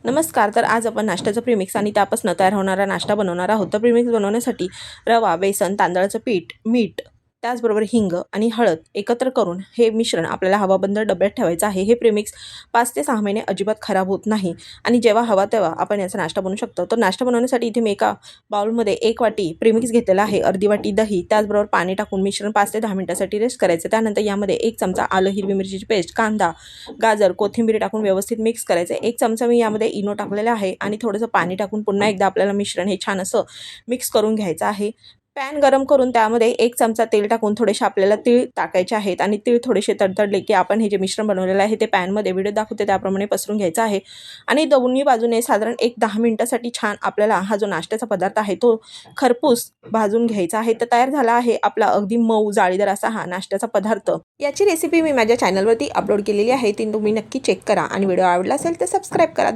नमस्कार. तर आज आपण नाश्त्याचं प्रीमिक्स आणि त्यापासून तयार होणारा नाश्ता बनवणार आहोत. तर प्रीमिक्स बनवण्यासाठी रवा, बेसन, तांदळाचं पीठ, मीठ, त्याचबरोबर हिंग आणि हळद एकत्र करून हे मिश्रण आपल्याला हवाबंद डब्यात ठेवायचं आहे. हे प्रीमिक्स 5 ते 6 महिने अजिबात खराब होत नाही आणि जेव्हा हवा तेव्हा आपण याचा नाश्ता बनवू शकतो. तर नाश्ता बनवण्यासाठी इथे मी एका बाउलमध्ये 1 वाटी प्रीमिक्स घेतलेला आहे, अर्धी वाटी दही, त्याचबरोबर पाणी टाकून मिश्रण 5 ते 10 मिनिटासाठी रेस्ट करायचं. त्यानंतर यामध्ये 1 चमचा आलं, हिरवी मिरचीची पेस्ट, कांदा, गाजर, कोथिंबीर टाकून व्यवस्थित मिक्स करायचं. 1 चमचा मी यामध्ये इनो टाकलेला आहे आणि थोडंसं पाणी टाकून पुन्हा एकदा आपल्याला मिश्रण हे छान असं मिक्स करून घ्यायचं आहे. पॅन गरम करून त्यामध्ये 1 चमचा तेल टाकून थोडेसे आपल्याला तीळ टाकायचे आहेत आणि तीळ थोडेसे तडतडले की आपण हे जे मिश्रण बनवलेलं आहे ते पॅनमध्ये व्हिडिओ दाखवते त्याप्रमाणे पसरून घ्यायचं आहे आणि दोन्ही बाजूने साधारण 10 मिनिटासाठी छान आपल्याला हा जो नाश्त्याचा पदार्थ आहे तो खरपूस भाजून घ्यायचा आहे. तर तयार झाला आहे आपला अगदी मऊ जाळीदार असा हा नाश्त्याचा पदार्थ. याची रेसिपी मी माझ्या चॅनलवरती अपलोड केलेली आहे, ती तुम्ही नक्की चेक करा आणि व्हिडिओ आवडला असेल तर सबस्क्राईब करा.